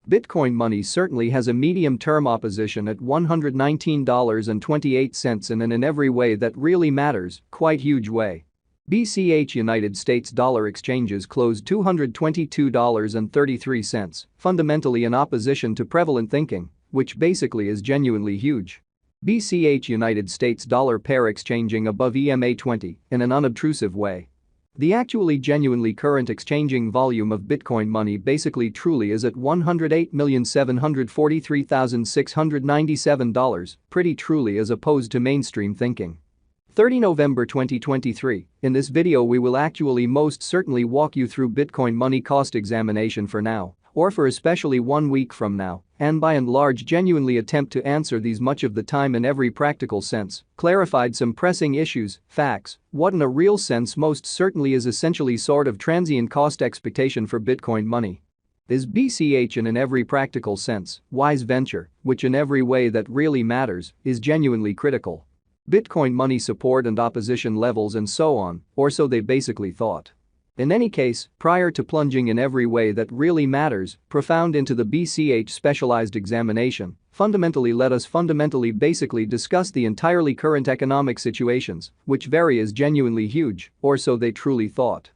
Bitcoin money certainly has a medium-term opposition at $119.28 in an in every way that really matters, quite huge way. BCH United States dollar exchanges closed $222.33, fundamentally in opposition to prevalent thinking, which basically is genuinely huge. BCH United States dollar pair exchanging above EMA 20 in an unobtrusive way. The actually genuinely current exchanging volume of Bitcoin money basically truly is at $108,743,697, pretty truly as opposed to mainstream thinking. 30 November 2023, in this video we will actually most certainly walk you through Bitcoin money cost examination for now, or for especially 1 week from now, and by and large genuinely attempt to answer these much of the time in every practical sense, clarified some pressing issues, facts, what in a real sense most certainly is essentially sort of transient cost expectation for Bitcoin money. Is BCH in every practical sense, wise venture, which in every way that really matters, is genuinely critical. Bitcoin money support and opposition levels and so on, or so they basically thought. In any case, prior to plunging in every way that really matters, profound into the BCH specialized examination, let us basically discuss the entirely current economic situations, which vary as genuinely huge, or so they truly thought.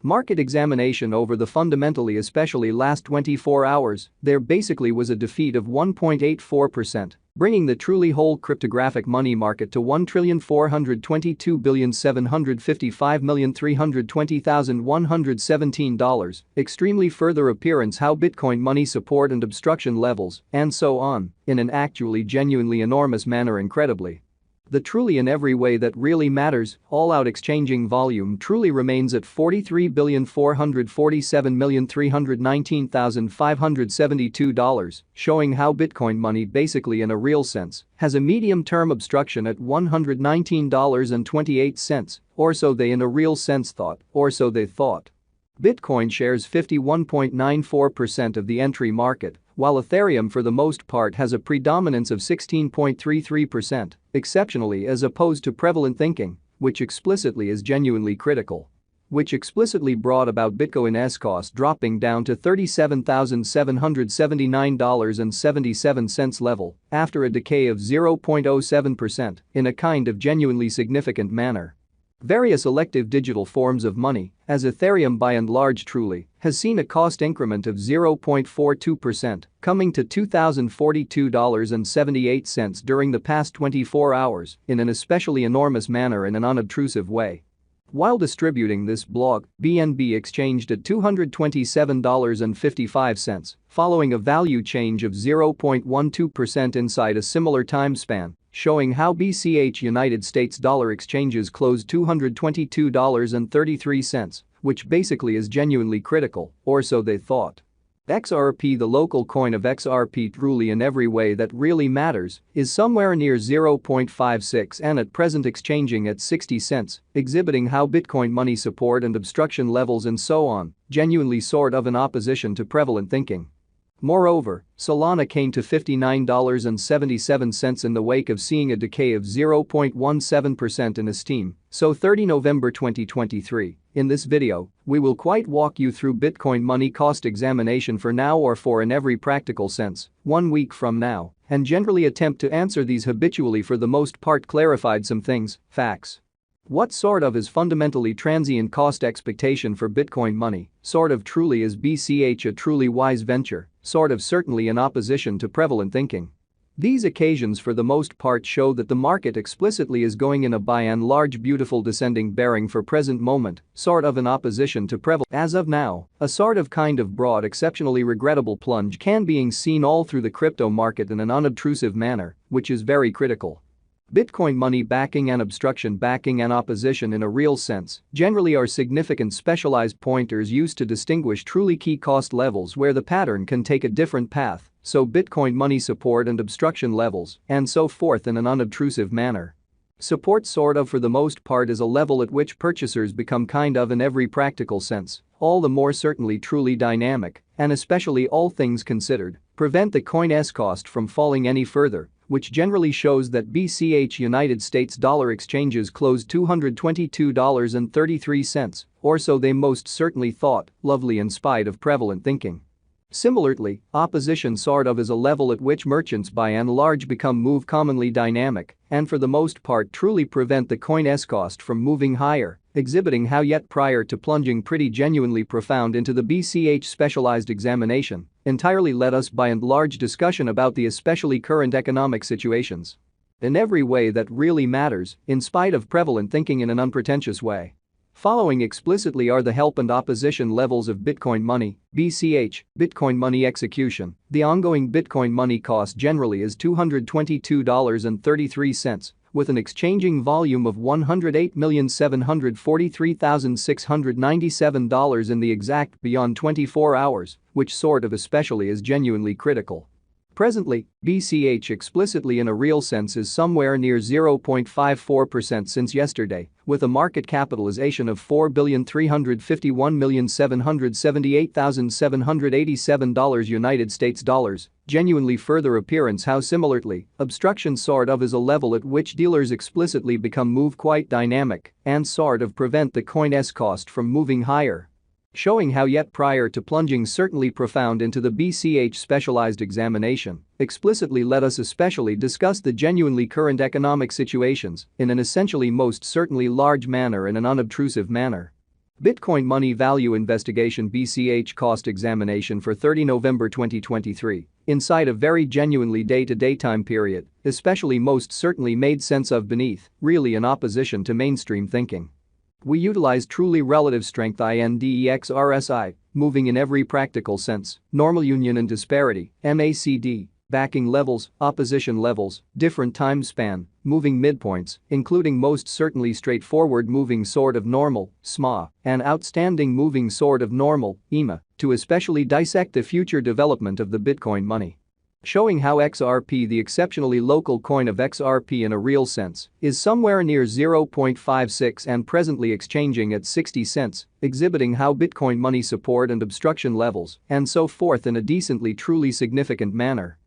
Market examination over the fundamentally especially last 24 hours, there basically was a defeat of 1.84%, bringing the truly whole cryptographic money market to $1,422,755,320,117. Extremely further appearance how Bitcoin money support and obstruction levels, and so on, in an actually genuinely enormous manner incredibly. The truly in every way that really matters, all-out exchanging volume truly remains at $43,447,319,572, showing how Bitcoin money basically in a real sense has a medium-term obstruction at $119.28, or so they in a real sense thought, or so they thought. Bitcoin shares 51.94% of the entry market, while Ethereum for the most part has a predominance of 16.33%, exceptionally as opposed to prevalent thinking, which explicitly is genuinely critical. Which explicitly brought about Bitcoin's cost dropping down to $37,779.77 level after a decay of 0.07% in a kind of genuinely significant manner. Various elective digital forms of money, as Ethereum by and large truly, has seen a cost increment of 0.42%, coming to $2,042.78 during the past 24 hours in an especially enormous manner in an unobtrusive way. While distributing this blog, BNB exchanged at $227.55, following a value change of 0.12% inside a similar time span, showing how BCH United States dollar exchanges closed $222.33, which basically is genuinely critical, or so they thought. XRP, the local coin of XRP truly in every way that really matters, is somewhere near 0.56 and at present exchanging at 60 cents, exhibiting how Bitcoin money support and obstruction levels and so on, genuinely sort of in opposition to prevalent thinking. Moreover, Solana came to $59.77 in the wake of seeing a decay of 0.17% in esteem, so 30 November 2023, in this video, we will quite walk you through Bitcoin money cost examination for now or for in every practical sense, 1 week from now, and generally attempt to answer these habitually for the most part clarified some things, facts. What sort of is fundamentally transient cost expectation for Bitcoin money, sort of truly is BCH a truly wise venture, sort of certainly in opposition to prevalent thinking. These occasions for the most part show that the market explicitly is going in a by and large beautiful descending bearing for present moment, sort of in opposition to prevalent. As of now, a sort of kind of broad exceptionally regrettable plunge can being seen all through the crypto market in an unobtrusive manner, which is very critical. Bitcoin money backing and obstruction backing and opposition in a real sense generally are significant specialized pointers used to distinguish truly key cost levels where the pattern can take a different path, so Bitcoin money support and obstruction levels, and so forth in an unobtrusive manner. Support sort of for the most part is a level at which purchasers become kind of in every practical sense, all the more certainly truly dynamic, and especially all things considered, prevent the coin's cost from falling any further, which generally shows that BCH United States dollar exchanges closed $222.33, or so they most certainly thought, lovely in spite of prevalent thinking. Similarly, opposition sort of is a level at which merchants by and large become move commonly dynamic and for the most part truly prevent the coin's cost from moving higher, exhibiting how yet prior to plunging pretty genuinely profound into the BCH specialized examination, entirely led us by and large discussion about the especially current economic situations. In every way that really matters, in spite of prevalent thinking in an unpretentious way. Following explicitly are the help and opposition levels of Bitcoin money, BCH, Bitcoin money execution. The ongoing Bitcoin money cost generally is $222.33, with an exchanging volume of $108,743,697 in the exact beyond 24 hours, which sort of especially is genuinely critical. Presently, BCH explicitly in a real sense is somewhere near 0.54% since yesterday, with a market capitalization of $4,351,778,787 United States dollars, genuinely further appearance how similarly, obstruction sort of is a level at which dealers explicitly become move quite dynamic and sort of prevent the coin's cost from moving higher. Showing how yet prior to plunging certainly profound into the BCH specialized examination, explicitly let us especially discuss the genuinely current economic situations in an essentially most certainly large manner in an unobtrusive manner. Bitcoin Money Value Investigation BCH Cost Examination for 30 November 2023, inside a very genuinely day-to-day time period, especially most certainly made sense of beneath, really in opposition to mainstream thinking. We utilize truly relative strength index RSI, moving in every practical sense, normal union and disparity, MACD, backing levels, opposition levels, different time span, moving midpoints, including most certainly straightforward moving sort of normal, SMA, and outstanding moving sort of normal, EMA, to especially dissect the future development of the Bitcoin money. Showing how XRP, the exceptionally local coin of XRP in a real sense, is somewhere near 0.56 and presently exchanging at 60 cents, exhibiting how Bitcoin money support and obstruction levels and so forth in a decently truly significant manner.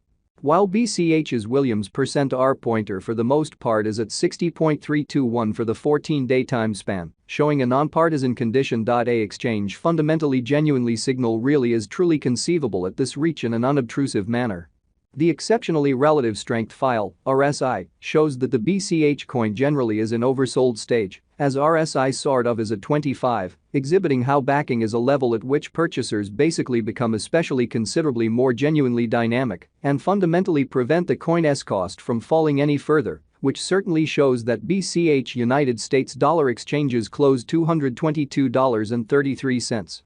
While BCH's Williams %R pointer for the most part is at 60.321 for the 14-day time span, showing a nonpartisan condition. A exchange fundamentally genuinely signal really is truly conceivable at this reach in an unobtrusive manner. The exceptionally relative strength file, RSI, shows that the BCH coin generally is in oversold stage, as RSI sort of is at 25, exhibiting how backing is a level at which purchasers basically become especially considerably more genuinely dynamic and fundamentally prevent the coin's cost from falling any further, which certainly shows that BCH United States dollar exchanges closed $222.33.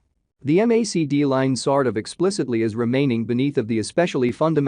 The MACD line sort of explicitly is remaining beneath of the especially fundamental